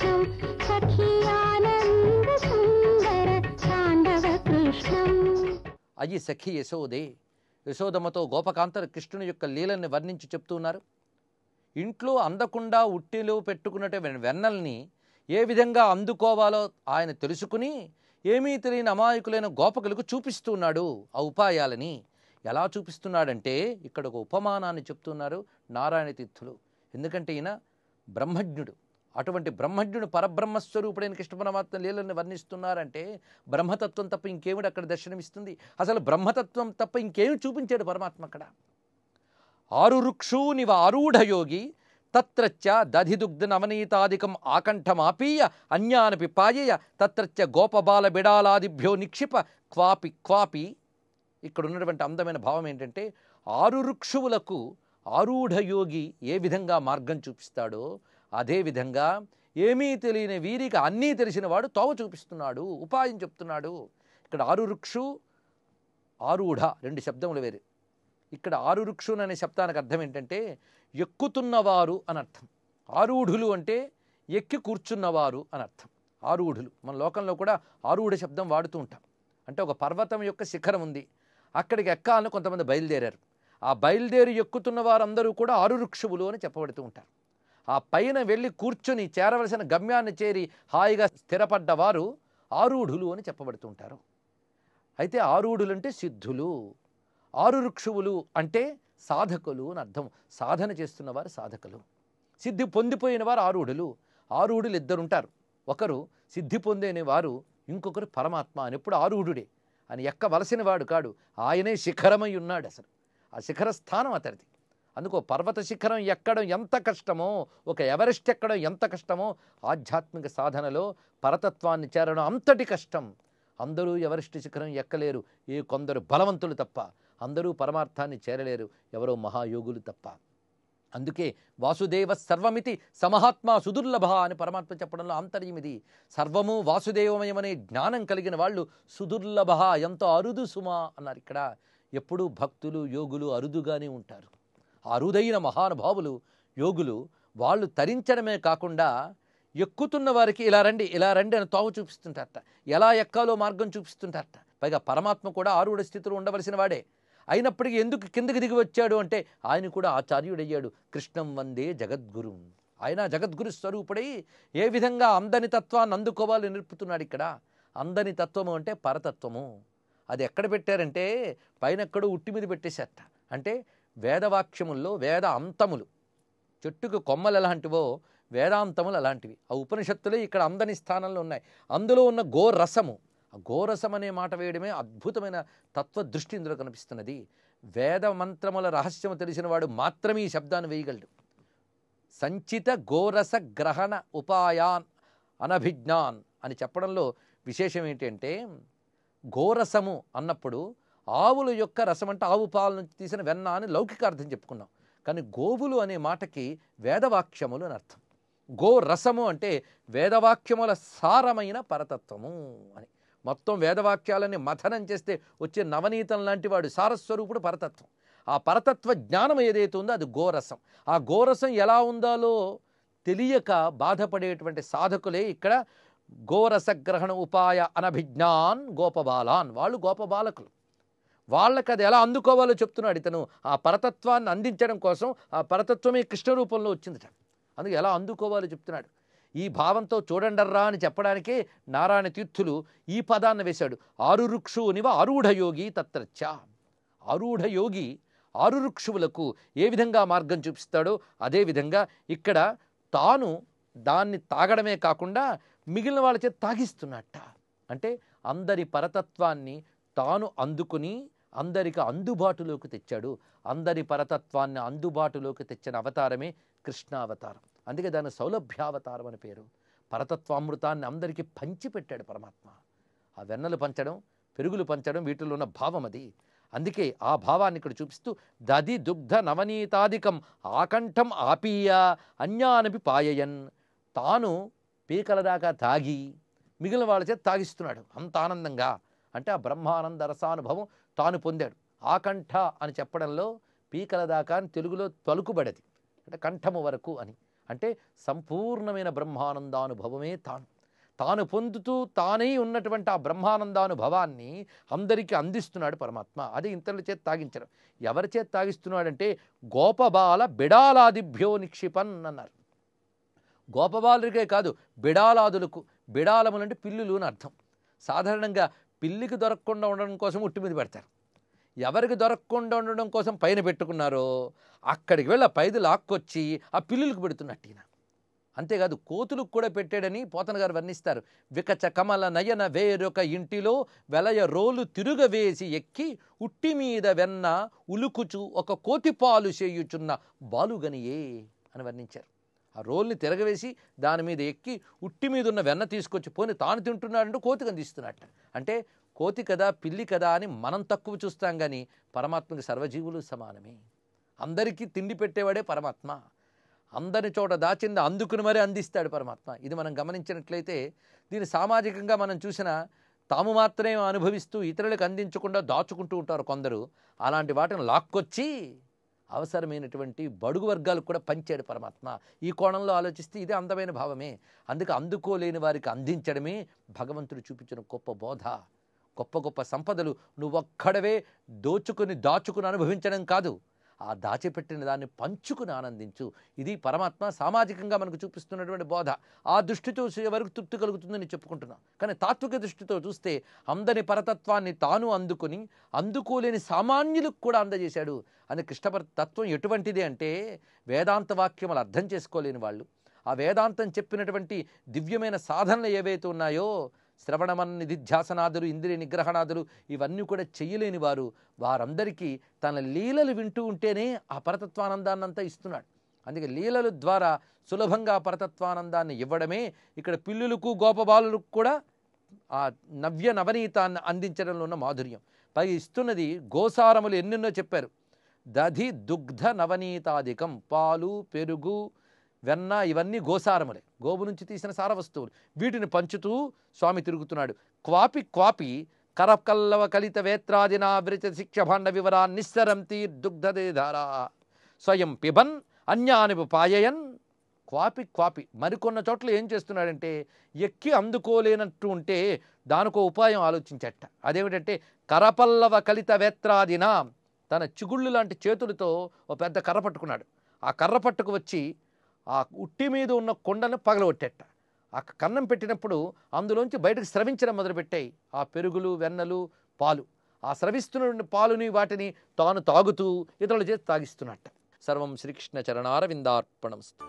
कृष्णं सखियानन्दसुन्दरताण्डवकृष्णम्। అయ్యి సఖి యశోదే, యశోదమ్మతో గోపకాంతలు కృష్ణుని యొక్క లీలని వర్ణించి చెప్తున్నారు. ఇంట్లో అందకుండా ఉట్టిలో పెట్టుకున్నటువంటి వెన్నల్ని ఏ విధంగా అందుకోవాలో ఆయన తెలుసుకుని ఏమీ తెలియని అమాయకులైన గోపకులకు చూపిస్తున్నాడు ఆ ఉపాయాలని. ఎలా చూపిస్తున్నాడంటే ఇక్కడ ఒక ఉపమానాన్ని చెప్తున్నారు నారాయణ తీర్థులు. ఎందుకంటే ఈయన బ్రహ్మజ్ఞుడు. అటువంటి బ్రహ్మజ్ఞుడు పరబ్రహ్మస్వరూపుడైన కృష్ణ పరమాత్మ లీలని వర్ణిస్తున్నారంటే బ్రహ్మతత్వం తప్ప ఇంకేమిటి అక్కడ దర్శనమిస్తుంది? అసలు బ్రహ్మతత్వం తప్ప ఇంకేమి చూపించాడు పరమాత్మ అక్కడ? ఆరురుక్షూనివ ఆరూఢయోగి తత్రచ్చ దధిదుగ్ధ నవనీతాదికం ఆకంఠమాపీయ అన్యానపి పాయయ తత్రచ్చ గోపబాల బిడాలాదిభ్యో నిక్షిప క్వాపి క్వాపి. ఇక్కడ ఉన్నటువంటి అందమైన భావం ఏంటంటే ఆరురుక్షువులకు ఆరూఢయోగి ఏ విధంగా మార్గం చూపిస్తాడో అదేవిధంగా ఏమీ తెలియని వీరికి అన్నీ తెలిసిన వాడు తోవ చూపిస్తున్నాడు, ఉపాయం చెప్తున్నాడు. ఇక్కడ ఆరురుక్షు ఆరూఢ రెండు శబ్దములు వేరే. ఇక్కడ ఆరురుక్షున్ అనే శబ్దానికి అర్థం ఏంటంటే ఎక్కుతున్నవారు అని అర్థం. ఆరూఢులు అంటే ఎక్కి కూర్చున్నవారు అని అర్థం. ఆరూఢులు మన లోకంలో కూడా ఆరూఢ శబ్దం వాడుతూ ఉంటాం. అంటే ఒక పర్వతం యొక్క శిఖరం ఉంది, అక్కడికి ఎక్కాలని కొంతమంది బయలుదేరారు. ఆ బయలుదేరి ఎక్కుతున్న వారందరూ కూడా ఆరురుక్షువులు అని చెప్పబడుతూ ఉంటారు. ఆ పైన వెళ్ళి కూర్చొని చేరవలసిన గమ్యాన్ని చేరి హాయిగా స్థిరపడ్డవారు ఆరూఢులు అని చెప్పబడుతూ ఉంటారు. అయితే ఆరూఢులు అంటే సిద్ధులు, ఆరురుక్షువులు అంటే సాధకులు అని అర్థం. సాధన చేస్తున్నవారు సాధకులు, సిద్ధి పొందిపోయిన వారు ఆరూఢులు. ఆరూఢులు ఇద్దరుంటారు, ఒకరు సిద్ధి పొందిన వారు, ఇంకొకరు పరమాత్మ అని. ఎప్పుడు ఆరూఢుడే అని ఎక్కవలసిన వాడు కాడు, ఆయనే శిఖరమై ఉన్నాడు. అసలు ఆ శిఖర స్థానం అతడిది. అందుకో పర్వత శిఖరం ఎక్కడం ఎంత కష్టమో, ఒక ఎవరెస్ట్ ఎక్కడం ఎంత కష్టమో, ఆధ్యాత్మిక సాధనలో పరతత్వాన్ని చేరడం అంతటి కష్టం. అందరూ ఎవరెస్ట్ శిఖరం ఎక్కలేరు, ఏ కొందరు బలవంతులు తప్ప. అందరూ పరమార్థాన్ని చేరలేరు, ఎవరో మహాయోగులు తప్ప. అందుకే వాసుదేవ సర్వమితి సమహాత్మ సుదుర్లభ అని పరమాత్మ చెప్పడంలో ఆంతర్యం ఇది. సర్వము వాసుదేవమయమనే జ్ఞానం కలిగిన వాళ్ళు సుదుర్లభ, ఎంతో అరుదు సుమా అన్నారు. ఇక్కడ ఎప్పుడూ భక్తులు యోగులు అరుదుగానే ఉంటారు. అరుదైన మహానుభావులు యోగులు వాళ్ళు తరించడమే కాకుండా ఎక్కుతున్న వారికి ఇలా రండి ఇలా రండి అని తోవ చూపిస్తుంటారట, ఎలా ఎక్కాలో మార్గం చూపిస్తుంటారట. పైగా పరమాత్మ కూడా ఆరూఢ స్థితిలో ఉండవలసిన వాడే అయినప్పటికీ ఎందుకు కిందకి దిగి వచ్చాడు అంటే ఆయన కూడా ఆచార్యుడయ్యాడు. కృష్ణం వందే జగద్గురు, ఆయన జగద్గురు స్వరూపుడై ఏ విధంగా అందని తత్వాన్ని అందుకోవాలని నేర్పుతున్నాడు. ఇక్కడ అందని తత్వము అంటే పరతత్వము. అది ఎక్కడ పెట్టారంటే పైన ఎక్కడో ఉట్టి మీద పెట్టేశారట. అంటే వేదవాక్యముల్లో వేద అంతములు, చెట్టుకు కొమ్మలు ఎలాంటివో వేదాంతములు అలాంటివి. ఆ ఉపనిషత్తులే ఇక్కడ అందని స్థానంలో ఉన్నాయి. అందులో ఉన్న గోరసము, ఆ గోరసం అనే మాట వేయడమే అద్భుతమైన తత్వదృష్టి ఇందులో కనిపిస్తున్నది. వేద మంత్రముల రహస్యము తెలిసిన వాడు మాత్రమే ఈ శబ్దాన్ని వేయగలడు. సంచిత గోరస గ్రహణ ఉపాయాన్ అనభిజ్ఞాన్ అని చెప్పడంలో విశేషం ఏంటంటే గోరసము అన్నప్పుడు ఆవుల యొక్క రసం అంటే ఆవు పాల నుంచి తీసిన వెన్న అని లౌకిక అర్థం చెప్పుకున్నాం. కానీ గోవులు అనే మాటకి వేదవాక్యములు అని అర్థం. గో రసము అంటే వేదవాక్యముల సారమైన పరతత్వము అని. మొత్తం వేదవాక్యాలని మథనం చేస్తే వచ్చే నవనీతం లాంటి వాడు సారస్వరూపుడు పరతత్వం. ఆ పరతత్వ జ్ఞానం ఏదైతే ఉందో అది గోరసం. ఆ గోరసం ఎలా ఉండాలో తెలియక బాధపడేటువంటి సాధకులే ఇక్కడ గోరసగ్రహణ ఉపాయ అనభిజ్ఞాన్ గోపబాలాన్, వాళ్ళు గోపబాలకులు. వాళ్ళకి అది ఎలా అందుకోవాలో చెప్తున్నాడు ఇతను. ఆ పరతత్వాన్ని అందించడం కోసం ఆ పరతత్వమే కృష్ణ రూపంలో వచ్చిందట. అందుకే ఎలా అందుకోవాలో చెప్తున్నాడు. ఈ భావంతో చూడండర్రా అని చెప్పడానికే నారాయణ తీర్థులు ఈ పదాన్ని వేశాడు. ఆరురుక్షునివ ఆరూఢయోగి తత్రచ్చ. ఆరూఢయోగి ఆరురుక్షువులకు ఏ విధంగా మార్గం చూపిస్తాడో అదేవిధంగా ఇక్కడ తాను దాన్ని తాగడమే కాకుండా మిగిలిన వాళ్ళ చేత తాగిస్తున్నట్ట. అంటే అందరి పరతత్వాన్ని తాను అందుకుని అందరికి అందుబాటులోకి తెచ్చాడు. అందరి పరతత్వాన్ని అందుబాటులోకి తెచ్చిన అవతారమే కృష్ణావతారం. అందుకే దాని సౌలభ్యావతారం అని పేరు. పరతత్వామృతాన్ని అందరికీ పంచిపెట్టాడు పరమాత్మ. ఆ వెన్నలు పంచడం, పెరుగులు పంచడం, వీటిలో ఉన్న భావం అది. అందుకే ఆ భావాన్ని ఇక్కడ చూపిస్తూ దది దుగ్ధ నవనీతాదికం ఆకంఠం ఆపీయ అన్యానపి పాయయన్. తాను పీకల దాకా తాగి మిగిలిన వాళ్ళ చేత తాగిస్తున్నాడు అంత ఆనందంగా. అంటే ఆ బ్రహ్మానంద రసానుభవం తాను పొందాడు. ఆకంఠ అని చెప్పడంలో పీకల దాకా అని తెలుగులో పలుకుబడది, అంటే కంఠము వరకు అని. అంటే సంపూర్ణమైన బ్రహ్మానందానుభవమే తాను పొందుతూ తానే ఉన్నటువంటి ఆ బ్రహ్మానందానుభవాన్ని అందరికీ అందిస్తున్నాడు పరమాత్మ. అది ఇతరుల చేత తాగించడం. ఎవరి చేత తాగిస్తున్నాడంటే గోపబాల బిడాలాదిభ్యో నిక్షిపన్ అన్నారు. గోపబాలుడికే కాదు, బిడాలాదులకు, బిడాలములంటే పిల్లులు అని అర్థం. సాధారణంగా పిల్లికి దొరకకుండా ఉండడం కోసం ఉట్టి మీద పెడతారు. ఎవరికి దొరకకుండా ఉండడం కోసం పైన పెట్టుకున్నారో అక్కడికి వెళ్ళి ఆ పైది లాక్కొచ్చి ఆ పిల్లులకు పెడుతున్నట్టు ఈయన. అంతేకాదు కోతులకు కూడా పెట్టాడని పోతన గారు వర్ణిస్తారు. వికచ కమల నయన వేరొక ఇంటిలో వెలయ రోలు తిరుగవేసి ఎక్కి ఉట్టి మీద వెన్న ఉలుకుచు ఒక కోతిపాలు చేయుచున్న బాలుగనియే అని వర్ణించారు. ఆ రోల్ని తిరగవేసి దాని మీద ఎక్కి ఉట్టి మీద ఉన్న వెన్న తీసుకొచ్చి పోని తాను తింటున్నాడంటూ కోతికి అందిస్తున్నట్ట. అంటే కోతి కదా, పిల్లి కదా అని మనం తక్కువ చూస్తాం, కానీ పరమాత్మకి సర్వజీవులు సమానమే. అందరికీ తిండి పెట్టేవాడే పరమాత్మ. అందరి చోట దాచింది అందుకుని మరీ అందిస్తాడు పరమాత్మ. ఇది మనం గమనించినట్లయితే దీన్ని సామాజికంగా మనం చూసినా తాము మాత్రమే అనుభవిస్తూ ఇతరులకు అందించకుండా దాచుకుంటూ ఉంటారు కొందరు. అలాంటి వాటిని లాక్కొచ్చి అవసరమైనటువంటి బడుగు వర్గాలకు కూడా పంచాడు పరమాత్మ. ఈ కోణంలో ఆలోచిస్తే ఇదే అందమైన భావమే. అందుకే అందుకోలేని వారికి అందించడమే భగవంతుడు చూపించిన గొప్ప బోధ. గొప్ప గొప్ప సంపదలు నువ్వొక్కడవే దాచుకుని అనుభవించడం కాదు, ఆ దాచిపెట్టిన దాన్ని పంచుకుని ఆనందించు. ఇది పరమాత్మ సామాజికంగా మనకు చూపిస్తున్నటువంటి బోధ. ఆ దృష్టితో వరకు తృప్తి కలుగుతుందని చెప్పుకుంటున్నాం. కానీ తాత్విక దృష్టితో చూస్తే అందరి పరతత్వాన్ని తాను అందుకోలేని సామాన్యులకు కూడా అందజేశాడు అని. కృష్ణ తత్వం ఎటువంటిది అంటే వేదాంత వాక్యములు అర్థం చేసుకోలేని వాళ్ళు, ఆ వేదాంతం చెప్పినటువంటి దివ్యమైన సాధనలు ఏవైతే ఉన్నాయో, శ్రవణమన్ నిధిధ్యాసనాదులు, ఇంద్రియ నిగ్రహణాదులు, ఇవన్నీ కూడా చెయ్యలేని వారందరికీ తన లీలలు వింటూ ఉంటేనే ఆ పరతత్వానందాన్నంతా ఇస్తున్నాడు. అందుకే లీలల ద్వారా సులభంగా పరతత్వానందాన్ని ఇవ్వడమే ఇక్కడ పిల్లులకు గోపబాలులకు కూడా ఆ నవనీతాన్ని అందించడంలో ఉన్న మాధుర్యం. పై ఇస్తున్నది గోసారములు ఎన్నెన్నో చెప్పారు. దధి దుగ్ధ నవనీతాధికం, పాలు పెరుగు వెన్న ఇవన్నీ గోసారములే, గోవు నుంచి తీసిన సార వస్తువులు. వీటిని పంచుతూ స్వామి తిరుగుతున్నాడు. క్వాపి కరకల్లవ కలిత వేత్రాదినా విరచ శిక్ష భాండ వివరా నిస్సరంతి దుగ్ధదేధారా స్వయం పిబన్ అన్యాని పాయయన్. క్వాపి మరికొన్న చోట్ల ఏం చేస్తున్నాడంటే ఎక్కి అందుకోలేనట్టు ఉంటే దానికో ఉపాయం ఆలోచించట. అదేమిటంటే కరపల్లవ కలిత వేత్రాదినా, తన చిగుళ్ళు లాంటి చేతులతో ఓ పెద్ద కర్ర పట్టుకున్నాడు. ఆ కర్ర పట్టుకు వచ్చి ఆ ఉట్టి మీద ఉన్న కొండను పగలగొట్టేట. ఆ కన్నం పెట్టినప్పుడు అందులోంచి బయటకు స్రవించడం మొదలుపెట్టాయి ఆ పెరుగులు, వెన్నలు, పాలు. ఆ స్రవిస్తున్న పాలుని వాటిని తాను తాగుతూ ఇతరుల చేతి తాగిస్తున్నట్ట. సర్వం శ్రీకృష్ణ చరణారవిందార్పణమస్తు.